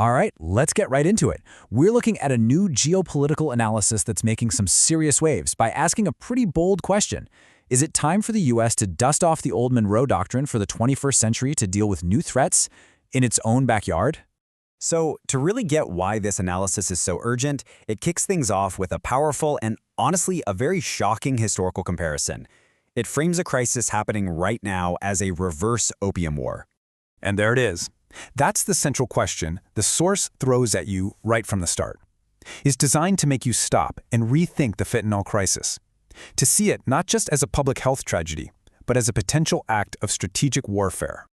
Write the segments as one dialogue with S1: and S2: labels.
S1: All right, let's get right into it. We're looking at a new geopolitical analysis that's making some serious waves by asking a pretty bold question. Is it time for the U.S. to dust off the old Monroe Doctrine for the 21st century to deal with new threats in its own backyard?
S2: So, to really get why this analysis is so urgent, it kicks things off with a powerful and, honestly, a very shocking historical comparison. It frames a crisis happening right now as a reverse opium war.
S3: And there it is. That's the central question the source throws at you right from the start. It's designed to make you stop and rethink the fentanyl crisis, to see it not just as a public health tragedy, but as a potential act of strategic warfare.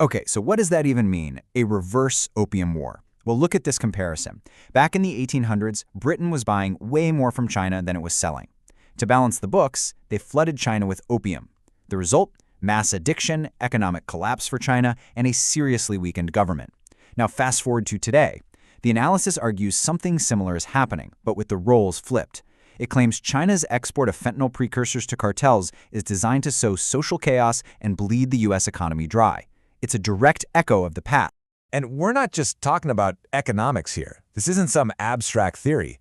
S4: Okay, so what does that even mean, a reverse opium war? Well, look at this comparison. Back in the 1800s, Britain was buying way more from China than it was selling. To balance the books, they flooded China with opium. The result? Mass addiction, economic collapse for China, and a seriously weakened government. Now fast forward to today. The analysis argues something similar is happening, but with the roles flipped. It claims China's export of fentanyl precursors to cartels is designed to sow social chaos and bleed the U.S. economy dry. It's a direct echo of the past.
S1: And we're not just talking about economics here. This isn't some abstract theory.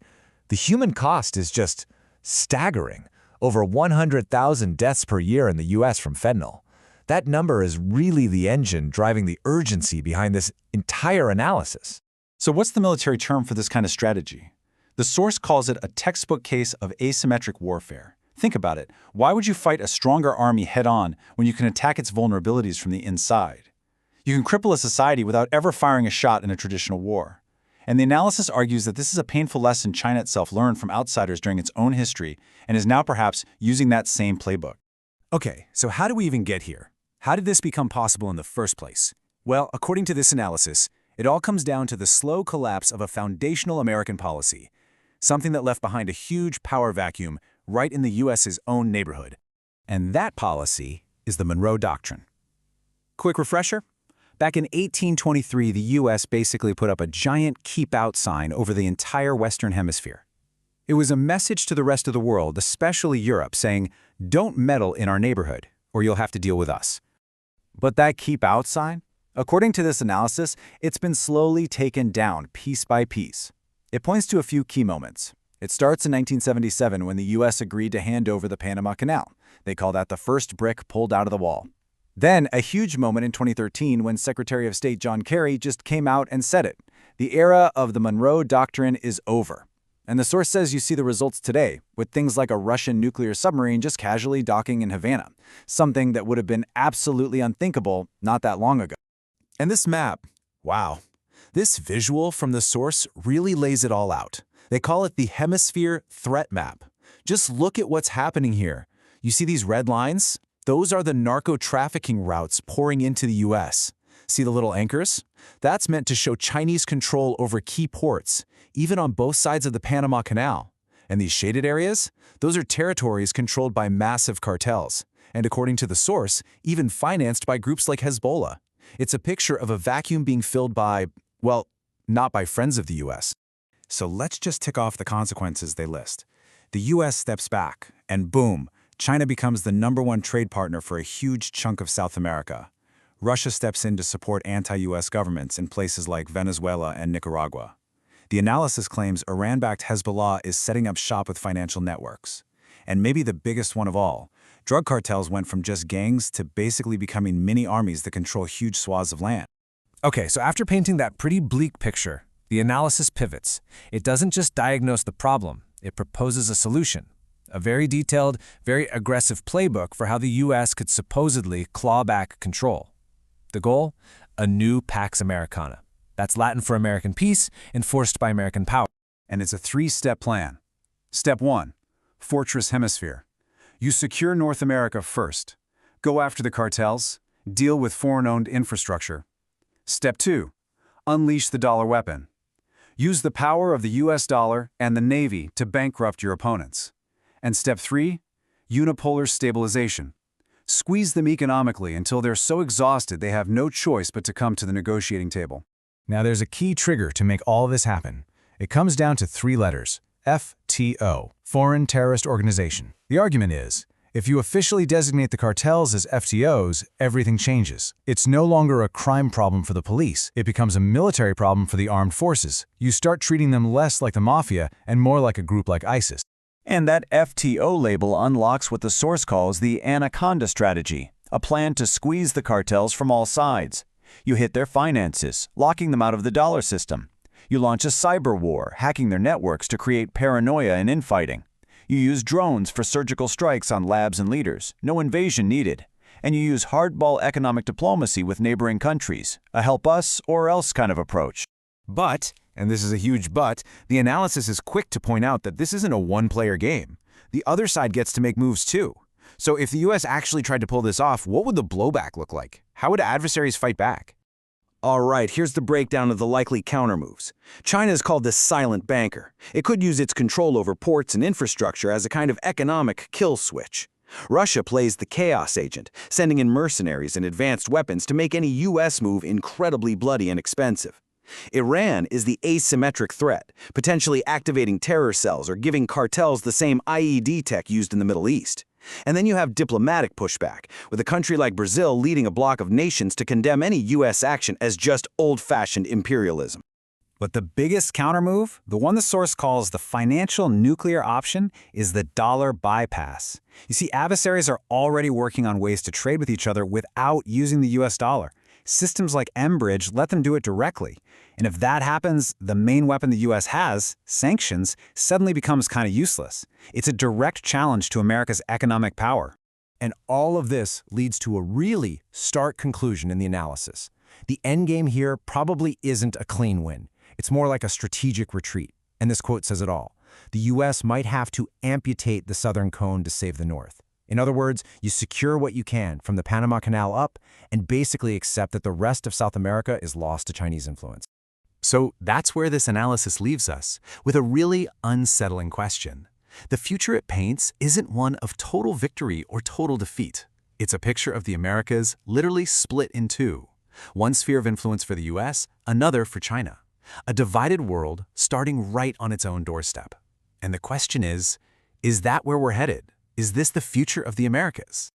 S1: The human cost is just staggering. Over 100,000 deaths per year in the U.S. from fentanyl. That number is really the engine driving the urgency behind this entire analysis.
S5: So what's the military term for this kind of strategy? The source calls it a textbook case of asymmetric warfare. Think about it. Why would you fight a stronger army head-on when you can attack its vulnerabilities from the inside? You can cripple a society without ever firing a shot in a traditional war. And the analysis argues that this is a painful lesson China itself learned from outsiders during its own history and is now perhaps using that same playbook.
S1: Okay, so how do we even get here? How did this become possible in the first place? Well, according to this analysis, it all comes down to the slow collapse of a foundational American policy, something that left behind a huge power vacuum right in the U.S.'s own neighborhood. And that policy is the Monroe Doctrine. Quick refresher? Back in 1823, the U.S. basically put up a giant keep out sign over the entire Western Hemisphere. It was a message to the rest of the world, especially Europe, saying, don't meddle in our neighborhood, or you'll have to deal with us. But that keep out sign? According to this analysis, it's been slowly taken down piece by piece. It points to a few key moments. It starts in 1977 when the U.S. agreed to hand over the Panama Canal. They call that the first brick pulled out of the wall. Then, a huge moment in 2013 when Secretary of State John Kerry just came out and said it. The era of the Monroe Doctrine is over. And the source says you see the results today, with things like a Russian nuclear submarine just casually docking in Havana, something that would have been absolutely unthinkable not that long ago. And this map, wow. This visual from the source really lays it all out. They call it the Hemisphere Threat Map. Just look at what's happening here. You see these red lines? Those are the narco-trafficking routes pouring into the U.S. See the little anchors? That's meant to show Chinese control over key ports, even on both sides of the Panama Canal. And these shaded areas? Those are territories controlled by massive cartels, and according to the source, even financed by groups like Hezbollah. It's a picture of a vacuum being filled by, well, not by friends of the U.S. So let's just tick off the consequences they list. The U.S. steps back, and boom, China becomes the #1 trade partner for a huge chunk of South America. Russia steps in to support anti-U.S. governments in places like Venezuela and Nicaragua. The analysis claims Iran-backed Hezbollah is setting up shop with financial networks. And maybe the biggest one of all, drug cartels went from just gangs to basically becoming mini armies that control huge swaths of land. Okay, so after painting that pretty bleak picture, the analysis pivots. It doesn't just diagnose the problem, it proposes a solution. A very detailed, very aggressive playbook for how the U.S. could supposedly claw back control. The goal? A new Pax Americana. That's Latin for American peace, enforced by American power.
S3: And it's a 3-step plan. Step 1, Fortress Hemisphere. You secure North America first. Go after the cartels. Deal with foreign-owned infrastructure. Step 2, unleash the dollar weapon. Use the power of the U.S. dollar and the Navy to bankrupt your opponents. And step 3, unipolar stabilization. Squeeze them economically until they're so exhausted they have no choice but to come to the negotiating table.
S1: Now there's a key trigger to make all this happen. It comes down to 3 letters, FTO, Foreign Terrorist Organization. The argument is,
S3: If you officially designate the cartels as FTOs, everything changes. It's no longer a crime problem for the police. It becomes a military problem for the armed forces. You start treating them less like the mafia and more like a group like ISIS.
S4: And that FTO label unlocks what the source calls the Anaconda strategy, a plan to squeeze the cartels from all sides. You hit their finances, locking them out of the dollar system. You launch a cyber war, hacking their networks to create paranoia and infighting. You use drones for surgical strikes on labs and leaders, no invasion needed. And you use hardball economic diplomacy with neighboring countries, a help us or else kind of approach.
S6: But, and this is a huge but, the analysis is quick to point out that this isn't a one-player game. The other side gets to make moves too. So if the US actually tried to pull this off, what would the blowback look like? How would adversaries fight back?
S7: All right, here's the breakdown of the likely countermoves. China is called the silent banker. It could use its control over ports and infrastructure as a kind of economic kill switch. Russia plays the chaos agent, sending in mercenaries and advanced weapons to make any US move incredibly bloody and expensive. Iran is the asymmetric threat, potentially activating terror cells or giving cartels the same IED tech used in the Middle East. And then you have diplomatic pushback, with a country like Brazil leading a bloc of nations to condemn any US action as just old-fashioned imperialism.
S2: But the biggest countermove, the one the source calls the financial nuclear option, is the dollar bypass. You see, adversaries are already working on ways to trade with each other without using the US dollar. Systems like mBridge let them do it directly. And if that happens, the main weapon the US has, sanctions, suddenly becomes kind of useless. It's a direct challenge to America's economic power.
S6: And all of this leads to a really stark conclusion in the analysis. The endgame here probably isn't a clean win. It's more like a strategic retreat. And this quote says it all. The US might have to amputate the southern cone to save the north. In other words, you secure what you can from the Panama Canal up and basically accept that the rest of South America is lost to Chinese influence.
S1: So that's where this analysis leaves us, with a really unsettling question. The future it paints isn't one of total victory or total defeat. It's a picture of the Americas literally split in two. One sphere of influence for the US, another for China. A divided world starting right on its own doorstep. And the question is that where we're headed? Is this the future of the Americas?